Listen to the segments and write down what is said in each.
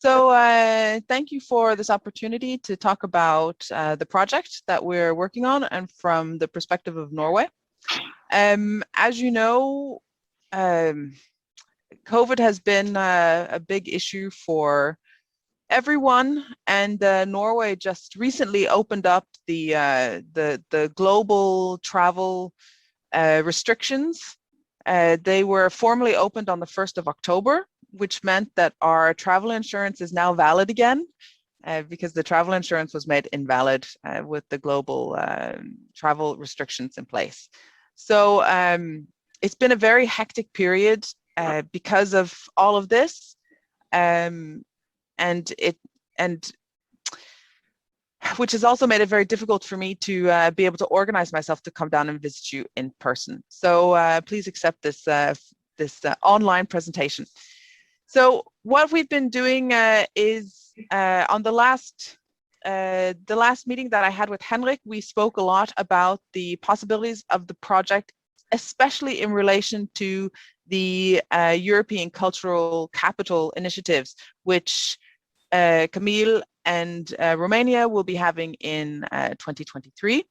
So thank you for this opportunity to talk about the project that we're working on and from the perspective of Norway. As you know, COVID has been a big issue for everyone, and Norway just recently opened up the global travel restrictions. They were formally opened on the 1st of October, which meant that our travel insurance is now valid again, because the travel insurance was made invalid with the global travel restrictions in place. So it's been a very hectic period because of all of this, and which has also made it very difficult for me to be able to organize myself to come down and visit you in person. So please accept this online presentation. So what we've been doing is on the last meeting that I had with Henrik, we spoke a lot about the possibilities of the project, especially in relation to the European Cultural Capital initiatives, which Camille and Romania will be having in 2023,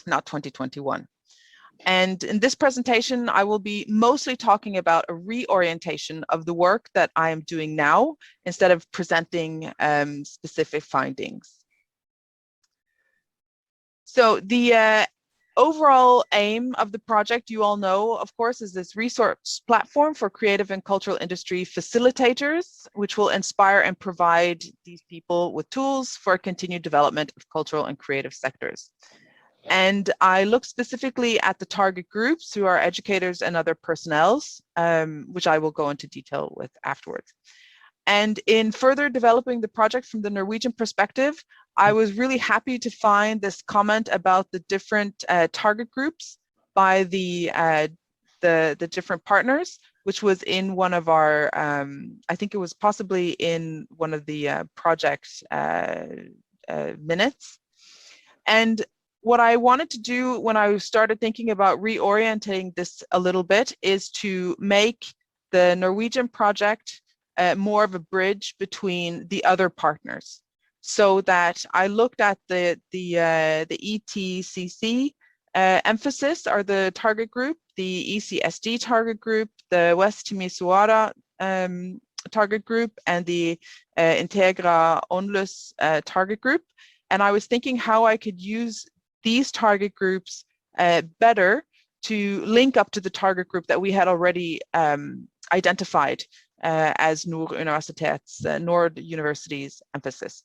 not 2021. And in this presentation, I will be mostly talking about a reorientation of the work that I am doing now, instead of presenting specific findings. So the overall aim of the project, you all know, of course, is this resource platform for creative and cultural industry facilitators, which will inspire and provide these people with tools for continued development of cultural and creative sectors. And I look specifically at the target groups, who are educators and other personnels, which I will go into detail with afterwards. And in further developing the project from the Norwegian perspective, I was really happy to find this comment about the different target groups by the different partners, which was in one of our, I think it was possibly in one of the project minutes. And what I wanted to do when I started thinking about reorienting this a little bit is to make the Norwegian project more of a bridge between the other partners, so that I looked at the ETCC emphasis, are the target group, the ECSD target group, the West Timisoara target group, and the Integra Onlus target group. And I was thinking how I could use these target groups better to link up to the target group that we had already identified as Nord University's emphasis.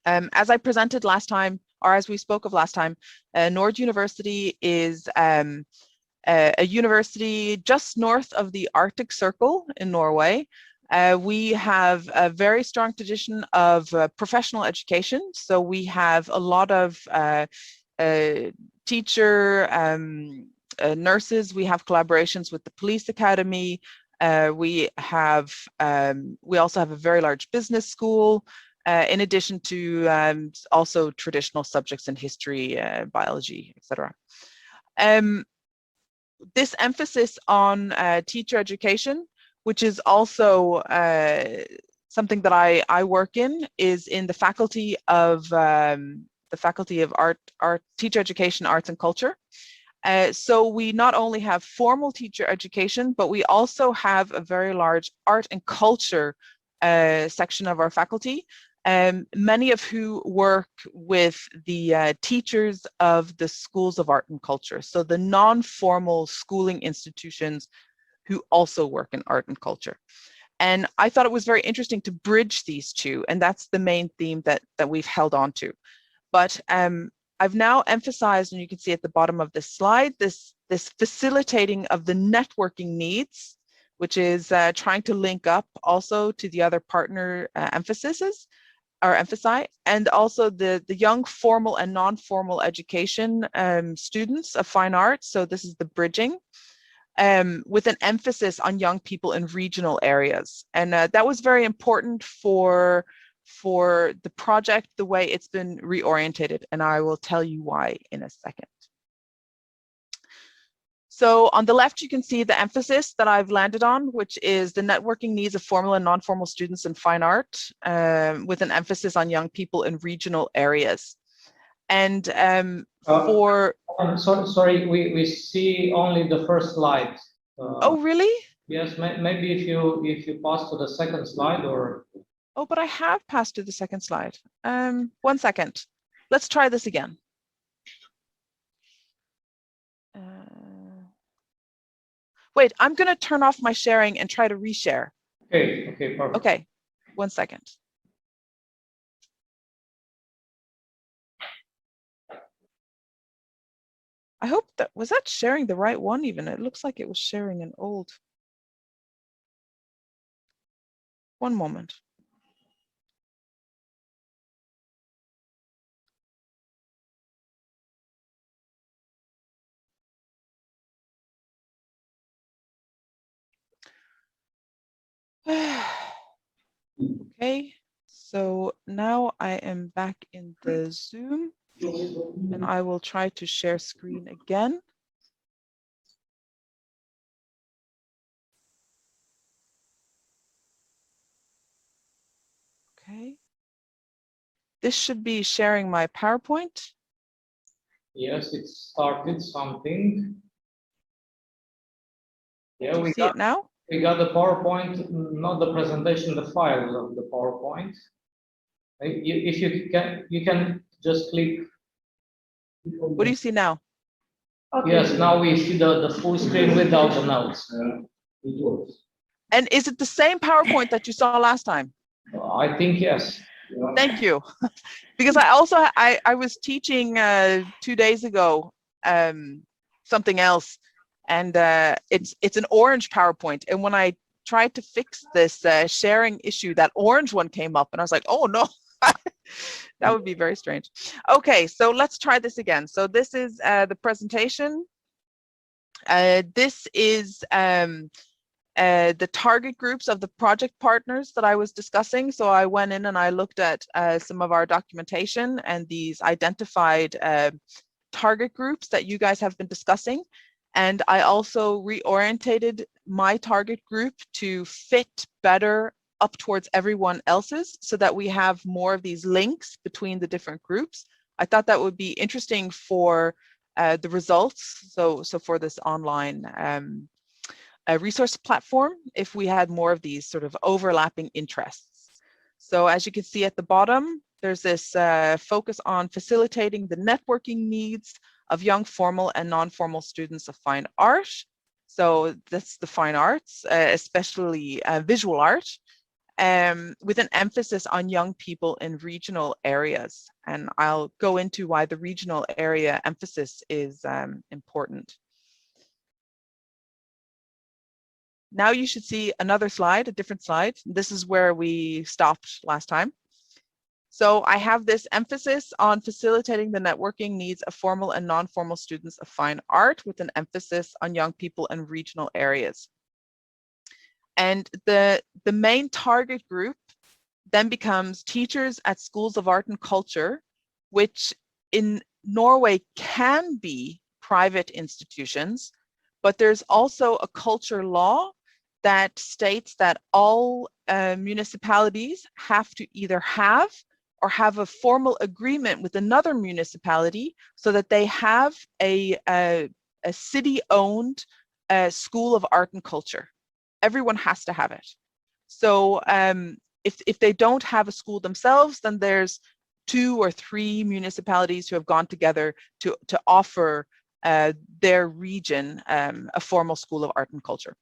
As I presented last time, or as we spoke of last time, Nord University is a university just north of the Arctic Circle in Norway. We have a very strong tradition of professional education. So we have a lot of teacher, nurses. We have collaborations with the police academy. We also have a very large business school, in addition to also traditional subjects in history, biology, etc. This emphasis on teacher education, which is also something that I work in, is in the faculty of art, teacher education, arts and culture. So we not only have formal teacher education, but we also have a very large art and culture section of our faculty, many of who work with the teachers of the schools of art and culture. So the non-formal schooling institutions who also work in art and culture. And I thought it was very interesting to bridge these two, and that's the main theme that we've held on to. But I've now emphasized, and you can see at the bottom of this slide, this facilitating of the networking needs, which is trying to link up also to the other partner emphases, or emphasize, and also the young formal and non-formal education students of fine arts. So this is the bridging, with an emphasis on young people in regional areas. And that was very important for the project, the way it's been reorientated. And I will tell you why in a second. So on the left, you can see the emphasis that I've landed on, which is the networking needs of formal and non-formal students in fine art, with an emphasis on young people in regional areas. And sorry, we see only the first slide. Oh, really? Yes, maybe if you pass to the second slide, or. Oh, but I have passed to the second slide. 1 second. Let's try this again. Wait, I'm going to turn off my sharing and try to reshare. Okay, perfect. Okay, 1 second. I hope was that sharing the right one even? It looks like it was sharing an old. One moment. Okay, so now I am back in the Zoom and I will try to share screen again. Okay. This should be sharing my PowerPoint. Yes, it started something. Yeah, we see it now. We got the PowerPoint, not the presentation, the file of the PowerPoint. If you can just click. What do you see now? Okay. Yes, now we see the full screen without the notes. And is it the same PowerPoint that you saw last time? I think yes. Thank you. Because I was teaching 2 days ago something else, and it's an orange PowerPoint. And when I tried to fix this sharing issue, that orange one came up, and I was like, oh no. That would be very strange. Okay, so let's try this again. So this is the presentation. This is the target groups of the project partners that I was discussing. So I went in and I looked at some of our documentation and these identified target groups that you guys have been discussing. And I also reorientated my target group to fit better up towards everyone else's so that we have more of these links between the different groups. I thought that would be interesting for the results. So for this online a resource platform, if we had more of these sort of overlapping interests. So as you can see at the bottom, there's this focus on facilitating the networking needs of young formal and non-formal students of fine art. So that's the fine arts, especially visual art, with an emphasis on young people in regional areas. And I'll go into why the regional area emphasis is important. Now you should see another slide, a different slide. This is where we stopped last time. So I have this emphasis on facilitating the networking needs of formal and non-formal students of fine art with an emphasis on young people in regional areas. And the main target group then becomes teachers at schools of art and culture, which in Norway can be private institutions, but there's also a culture law that states that all municipalities have to either have or have a formal agreement with another municipality so that they have a city-owned school of art and culture. Everyone has to have it. So if they don't have a school themselves, then there's 2 or 3 municipalities who have gone together to offer their region a formal school of art and culture.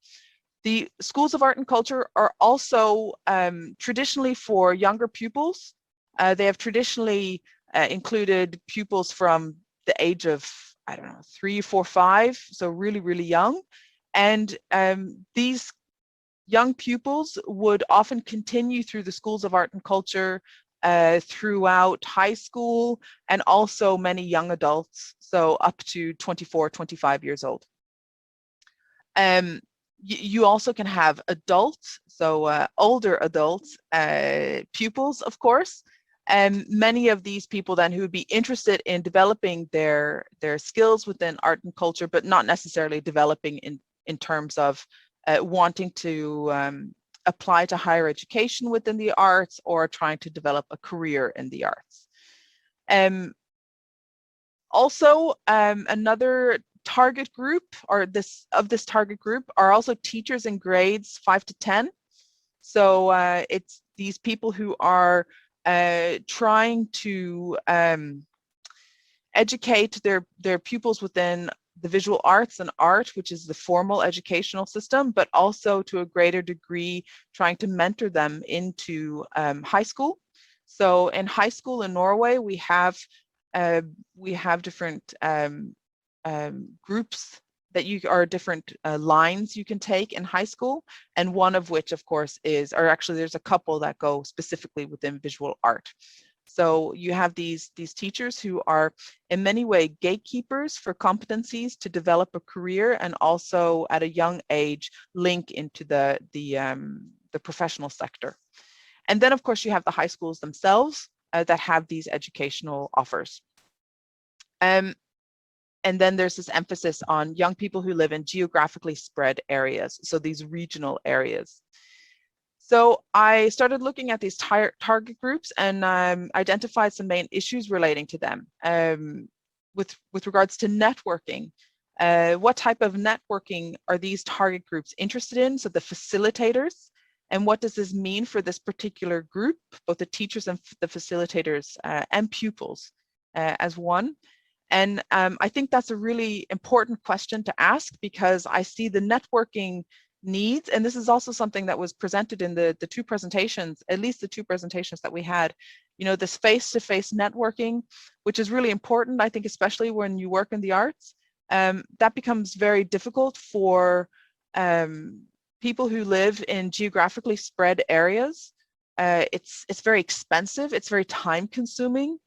The schools of art and culture are also traditionally for younger pupils. They have traditionally included pupils from the age of, I don't know, 3, 4, 5, so really, really young. And these young pupils would often continue through the schools of art and culture throughout high school, and also many young adults, so up to 24, 25 years old. You also can have adults, so older adults, pupils, of course, Many of these people then who would be interested in developing their skills within art and culture, but not necessarily developing in terms of wanting to apply to higher education within the arts or trying to develop a career in the arts. Also, another target group this target group are also teachers in grades 5 to 10. So it's these people who are trying to educate their pupils within the visual arts and art, which is the formal educational system, but also to a greater degree trying to mentor them into high school. So in high school in Norway, we have different groups that are different lines you can take in high school, and one of which, of course, or actually there's a couple that go specifically within visual art. So you have these teachers who are in many ways gatekeepers for competencies to develop a career, and also at a young age link into the professional sector. And then, of course, you have the high schools themselves that have these educational offers. And then there's this emphasis on young people who live in geographically spread areas, so these regional areas. So I started looking at these target groups and identified some main issues relating to them. With regards to networking, what type of networking are these target groups interested in? So the facilitators, and what does this mean for this particular group, both the teachers and the facilitators and pupils as one? And I think that's a really important question to ask, because I see the networking needs, and this is also something that was presented in the two presentations, at least the two presentations that we had, you know, this face-to-face networking, which is really important, I think, especially when you work in the arts. That becomes very difficult for people who live in geographically spread areas. It's very expensive, it's very time-consuming.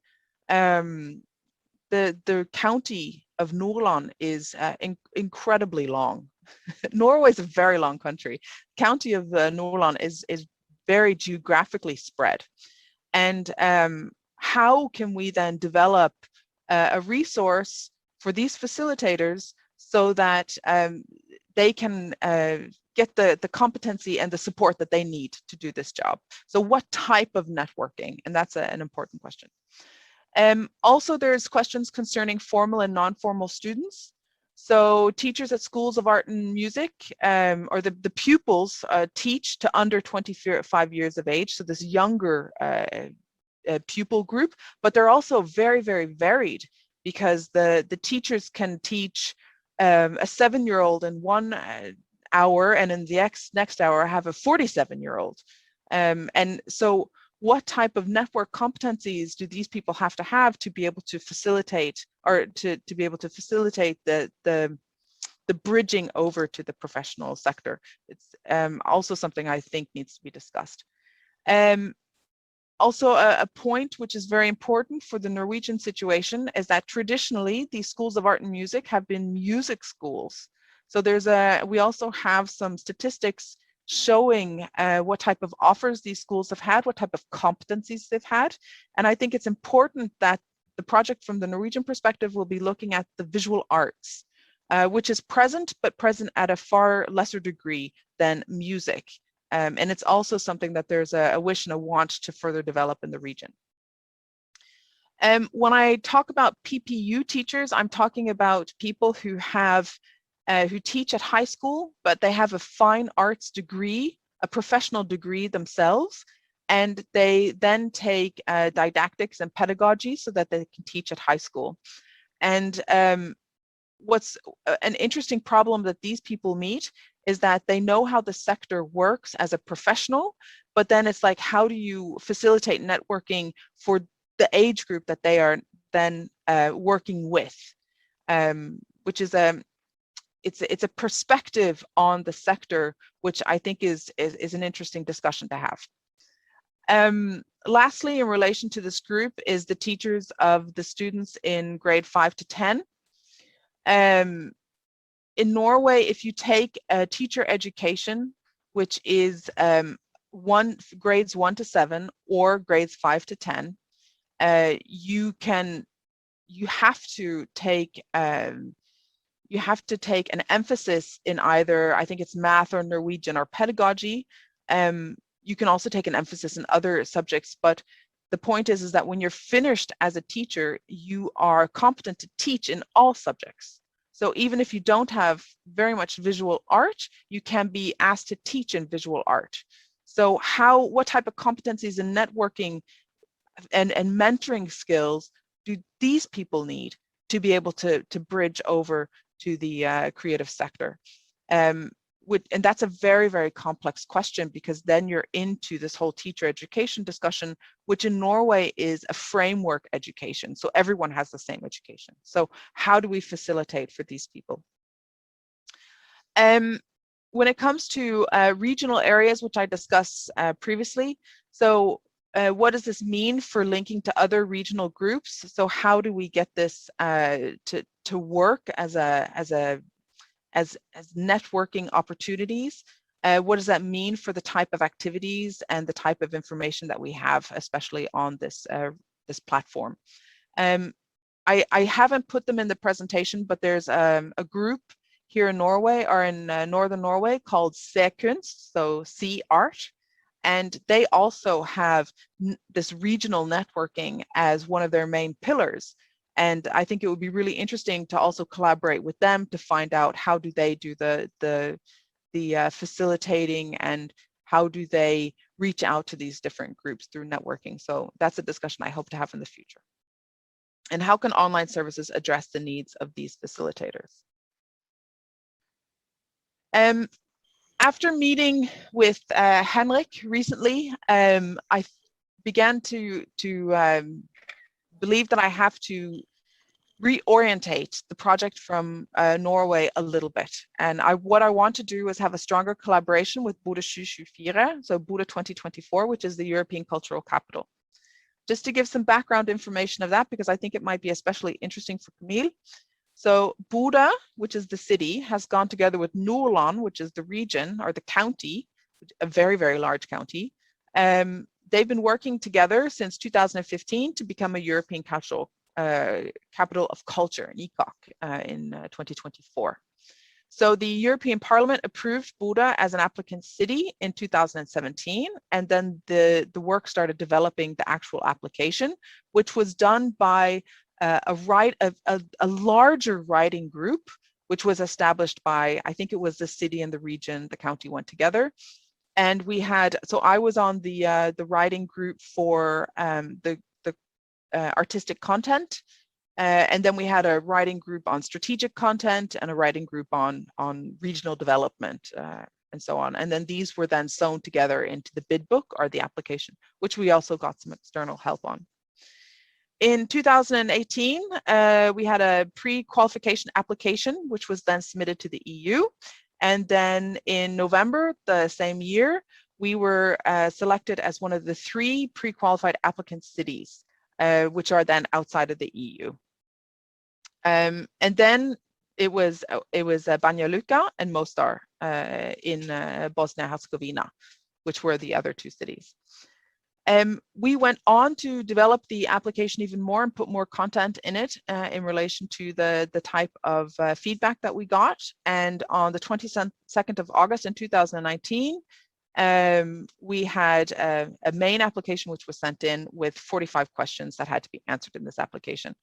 The county of Nordland is incredibly long. Norway is a very long country. County of Nordland is very geographically spread. And how can we then develop a resource for these facilitators so that they can get the competency and the support that they need to do this job? So what type of networking? And that's an important question. Also, there's questions concerning formal and non-formal students. So teachers at schools of art and music, or the pupils teach to under 25 years of age, so this younger pupil group, but they're also very, very varied, because the teachers can teach a 7-year-old in 1 hour, and in the next hour have a 47-year-old. And so what type of network competencies do these people have to be able to facilitate, or to be able to facilitate the bridging over to the professional sector? It's also something I think needs to be discussed. Also, a point which is very important for the Norwegian situation is that traditionally these schools of art and music have been music schools. So we also have some statistics showing what type of offers these schools have had, what type of competencies they've had. And I think it's important that the project from the Norwegian perspective will be looking at the visual arts, which is present, but present at a far lesser degree than music. And it's also something that there's a wish and a want to further develop in the region. When I talk about PPU teachers, I'm talking about people who teach at high school, but they have a fine arts degree, a professional degree themselves, and they then take didactics and pedagogy so that they can teach at high school. And what's an interesting problem that these people meet is that they know how the sector works as a professional, but then it's like, how do you facilitate networking for the age group that they are then working with, which is it's a perspective on the sector, which I think is an interesting discussion to have. Lastly, in relation to this group is the teachers of the students in grade 5 to 10. In Norway, if you take a teacher education, which is grades 1 to 7 or grades 5 to 10, you have to take an emphasis in either, I think it's math or Norwegian or pedagogy. You can also take an emphasis in other subjects, but the point is that when you're finished as a teacher, you are competent to teach in all subjects. So even if you don't have very much visual art, you can be asked to teach in visual art. So what type of competencies in networking and mentoring skills do these people need to be able to bridge over to the creative sector? And that's a very, very complex question, because then you're into this whole teacher education discussion, which in Norway is a framework education. So everyone has the same education. So how do we facilitate for these people? When it comes to regional areas, which I discussed previously, so what does this mean for linking to other regional groups? So how do we get this to work as networking opportunities? What does that mean for the type of activities and the type of information that we have, especially on this platform? I haven't put them in the presentation, but there's a group here in Norway, or in northern Norway, called C-Kunst, so C Art. And they also have this regional networking as one of their main pillars. And I think it would be really interesting to also collaborate with them to find out how do they do the facilitating, and how do they reach out to these different groups through networking. So that's a discussion I hope to have in the future. And how can online services address the needs of these facilitators? After meeting with Henrik recently, I began to believe that I have to reorientate the project from Norway a little bit. And what I want to do is have a stronger collaboration with Bodø 2024, so Bodø 2024, which is the European Cultural Capital. Just to give some background information of that, because I think it might be especially interesting for Camille. So Bodø, which is the city, has gone together with Nordland, which is the region or the county, a very, very large county. They've been working together since 2015 to become a European Capital of Culture, an ECOC, in 2024. So the European Parliament approved Bodø as an applicant city in 2017, and then the work started developing the actual application, which was done by a larger writing group, which was established by, I think it was the city and the region, the county went together. And we had, so I was on the writing group for the artistic content. And then we had a writing group on strategic content and a writing group on regional development and so on. And then these were then sewn together into the bid book, or the application, which we also got some external help on. In 2018, we had a pre-qualification application, which was then submitted to the EU. And then in November the same year, we were selected as one of the 3 pre-qualified applicant cities, which are then outside of the EU. And then it was Banja Luka and Mostar in Bosnia-Herzegovina, which were the other 2 cities. We went on to develop the application even more and put more content in it in relation to the type of feedback that we got. And on the 22nd of August in 2019, we had a main application which was sent in with 45 questions that had to be answered in this application.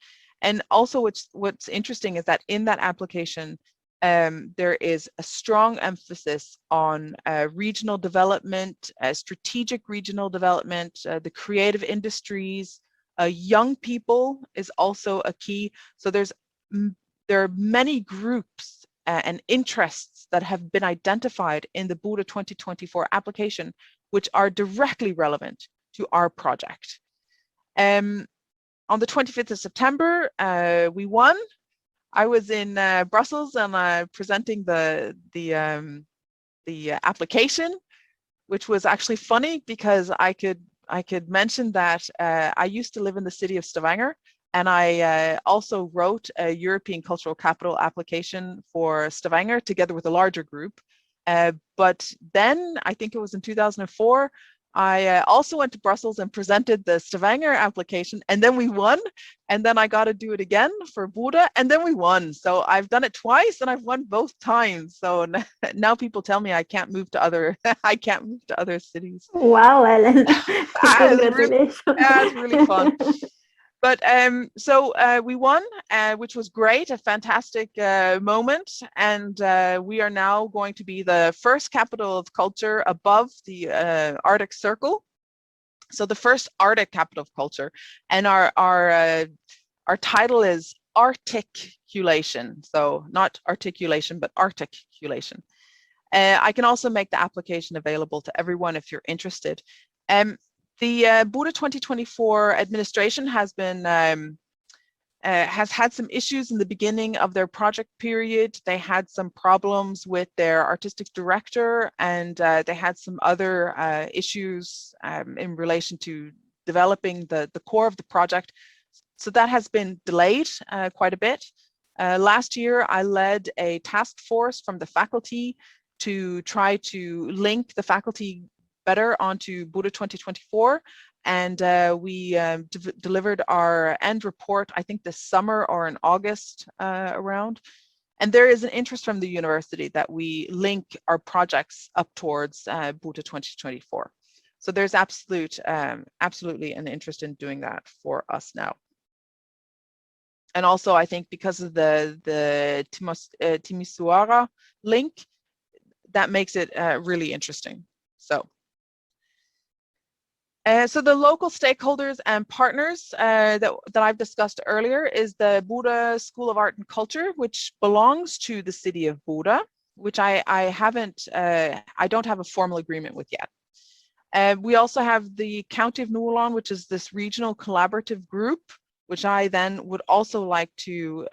And also what's interesting is that in that application, there is a strong emphasis on regional development, strategic regional development, the creative industries, young people is also a key. So there are many groups and interests that have been identified in the Bodø 2024 application, which are directly relevant to our project. On the 25th of September, we won. I was in Brussels and presenting the application, which was actually funny because I could mention that I used to live in the city of Stavanger, and I also wrote a European Cultural Capital application for Stavanger together with a larger group. But then I think it was in 2004, I also went to Brussels and presented the Stavanger application, and then we won. And then I got to do it again for Buda, and then we won. So I've done it twice, and I've won both times. So now people tell me I can't move to other I can't move to other cities. Wow, Ellen! It's Congratulations. really fun. But so we won, which was great, a fantastic moment. And we are now going to be the first capital of culture above the Arctic Circle. So the first Arctic capital of culture. And our title is articulation. So not articulation, but articulation. I can also make the application available to everyone if you're interested. The Buda 2024 administration has been has had some issues in the beginning of their project period. They had some problems with their artistic director, and they had some other issues in relation to developing the core of the project. So that has been delayed quite a bit. Last year, I led a task force from the faculty to try to link the faculty better onto Buda 2024. And we delivered our end report, I think this summer or in August around. And there is an interest from the university that we link our projects up towards Buda 2024. So there's absolutely an interest in doing that for us now. And also, I think because of the Timisoara link, that makes it really interesting. So the local stakeholders and partners that I've discussed earlier is the Buda School of Art and Culture, which belongs to the city of Buda, which I don't have a formal agreement with yet. We also have the County of Nuulan, which is this regional collaborative group, which I then would also like to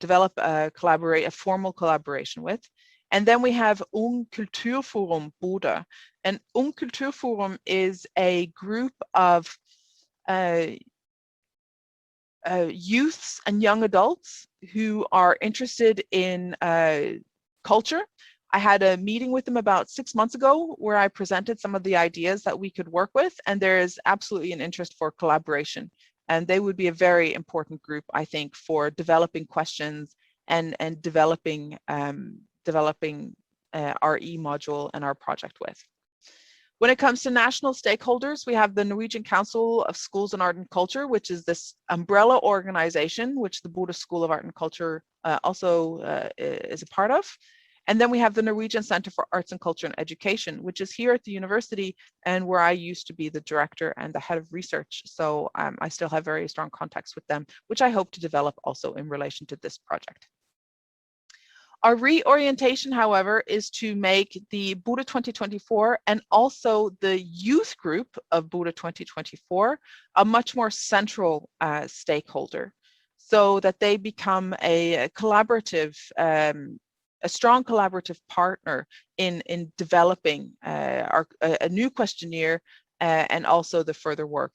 develop a formal collaboration with. And then we have Ung Kulturforum Buda. And Ung Kulturforum is a group of youths and young adults who are interested in culture. I had a meeting with them about 6 months ago where I presented some of the ideas that we could work with, and there is absolutely an interest for collaboration. And they would be a very important group, I think, for developing questions and developing our e-module and our project with. When it comes to national stakeholders, we have the Norwegian Council of Schools in Art and Culture, which is this umbrella organization, which the Buda School of Art and Culture also is a part of. And then we have the Norwegian Center for Arts and Culture and Education, which is here at the university and where I used to be the director and the head of research. So I still have very strong contacts with them, which I hope to develop also in relation to this project. Our reorientation, however, is to make the Buda 2024 and also the youth group of Buda 2024 a much more central stakeholder, so that they become a collaborative, a strong collaborative partner in developing a new questionnaire and also the further work.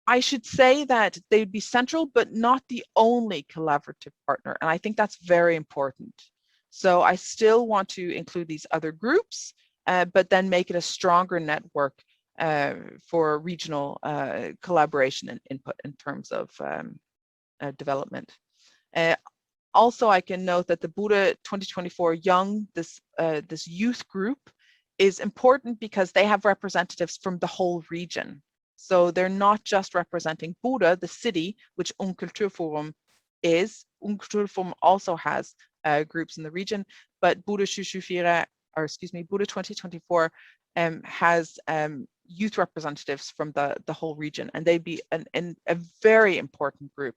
I should say that they'd be central, but not the only collaborative partner. And I think that's very important. So I still want to include these other groups, but then make it a stronger network for regional collaboration and input in terms of development. Also, I can note that the Buda 2024 Young, this youth group, is important because they have representatives from the whole region. So they're not just representing Buda, the city, which Ung Kulturforum is. Ung Kulturforum also has groups in the region, but Buda 2024 has youth representatives from the whole region, and they'd be a very important group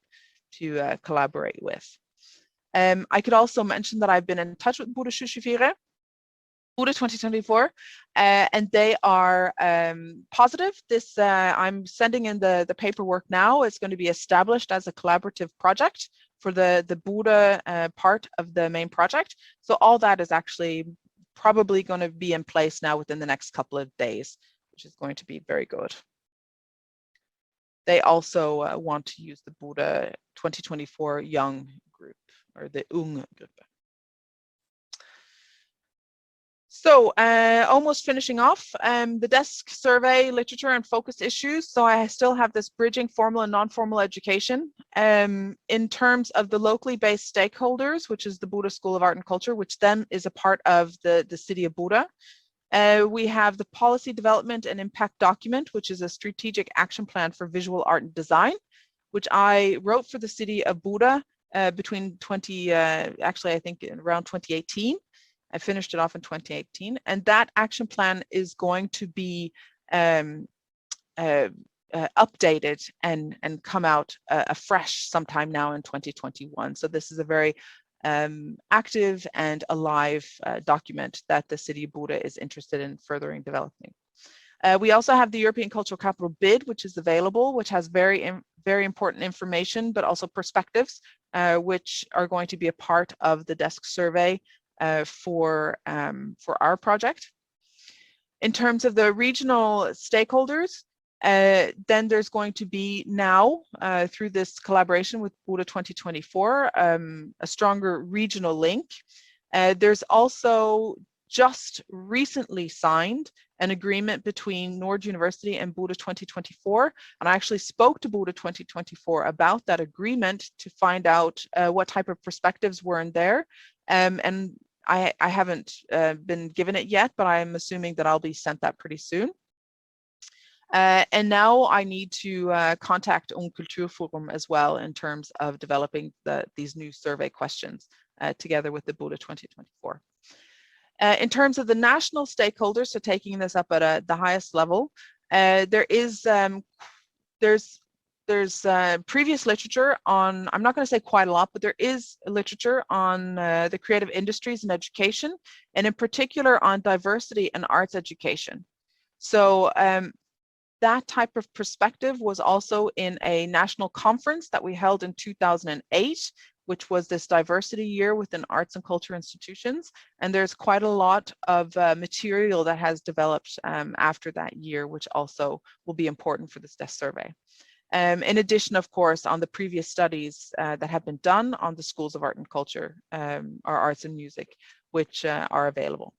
to collaborate with. I could also mention that I've been in touch with Buda 2024, and they are positive. This I'm sending in the paperwork now. It's going to be established as a collaborative project for the Buda part of the main project. So all that is actually probably going to be in place now within the next couple of days, which is going to be very good. They also want to use the Buda 2024 Young group, or the Ung group. So almost finishing off, the desk survey, literature and focus issues. So I still have this bridging formal and non-formal education. In terms of the locally based stakeholders, which is the Buda School of Art and Culture, which then is a part of the city of Buda. We have the policy development and impact document, which is a strategic action plan for visual art and design, which I wrote for the city of Buda between actually I think around 2018. I finished it off in 2018, and that action plan is going to be updated and come out afresh sometime now in 2021. So this is a very active and alive document that the city of Buda is interested in furthering developing. We also have the European Cultural Capital bid, which is available, which has very important information, but also perspectives, which are going to be a part of the desk survey for our project. In terms of the regional stakeholders, then there's going to be now, through this collaboration with Buda 2024, a stronger regional link. There's also just recently signed an agreement between Nord University and Buda 2024. And I actually spoke to Buda 2024 about that agreement to find out what type of perspectives were in there. And I haven't been given it yet, but I'm assuming that I'll be sent that pretty soon. And now I need to contact Ung Kulturforum as well in terms of developing these new survey questions together with the Buda 2024. In terms of the national stakeholders, so taking this up at the highest level, there's previous literature on, I'm not going to say quite a lot, but there is literature on the creative industries and education, and in particular on diversity and arts education. So that type of perspective was also in a national conference that we held in 2008, which was this diversity year within arts and culture institutions. And there's quite a lot of material that has developed after that year, which also will be important for this desk survey. In addition, of course, on the previous studies that have been done on the schools of art and culture, or arts and music, which are available.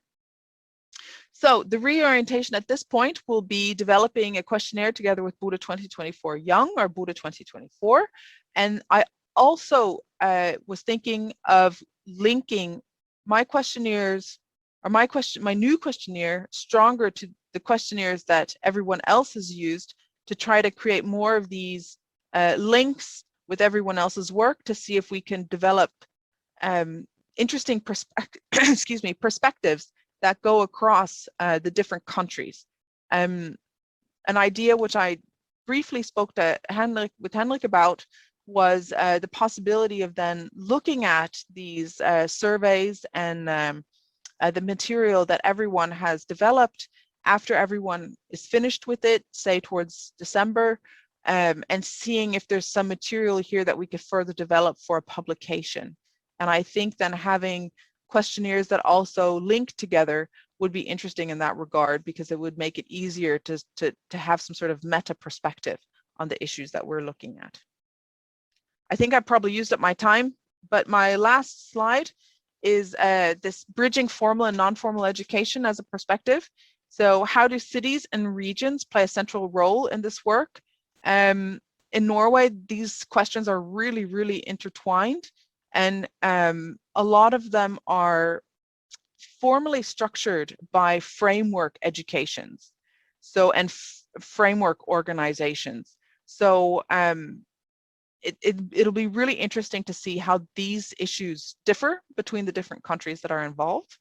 So the reorientation at this point will be developing a questionnaire together with Buda 2024 Young, or Buda 2024. And I also was thinking of linking my questionnaires, or my new questionnaire, stronger to the questionnaires that everyone else has used, to try to create more of these links with everyone else's work to see if we can develop interesting perspectives that go across the different countries. An idea which I briefly spoke to Henrik about was the possibility of then looking at these surveys and the material that everyone has developed after everyone is finished with it, say towards December, and seeing if there's some material here that we could further develop for a publication. And I think then having questionnaires that also link together would be interesting in that regard, because it would make it easier to have some sort of meta perspective on the issues that we're looking at. I think I probably used up my time, but my last slide is this bridging formal and non-formal education as a perspective. So how do cities and regions play a central role in this work? In Norway, these questions are really, really intertwined, and a lot of them are formally structured by framework educations, so and framework organizations. So it'll be really interesting to see how these issues differ between the different countries that are involved.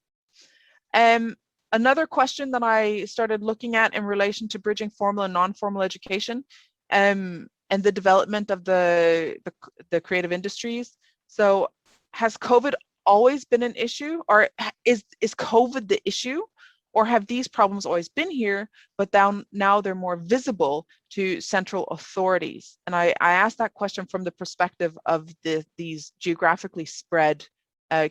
Another question that I started looking at in relation to bridging formal and non-formal education and the development of the creative industries. So has COVID always been an issue, or is COVID the issue, or have these problems always been here, but now they're more visible to central authorities? And I asked that question from the perspective of these geographically spread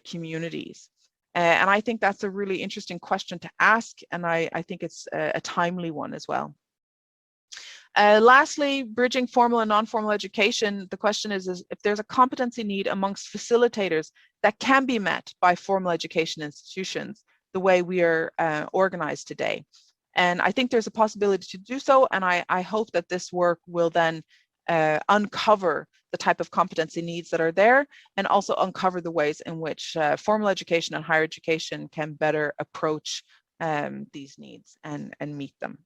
communities. And I think that's a really interesting question to ask, and I think it's a timely one as well. Lastly, bridging formal and non-formal education, the question is if there's a competency need amongst facilitators that can be met by formal education institutions, the way we are organized today. And I think there's a possibility to do so, and I hope that this work will then uncover the type of competency needs that are there, and also uncover the ways in which formal education and higher education can better approach these needs and meet them.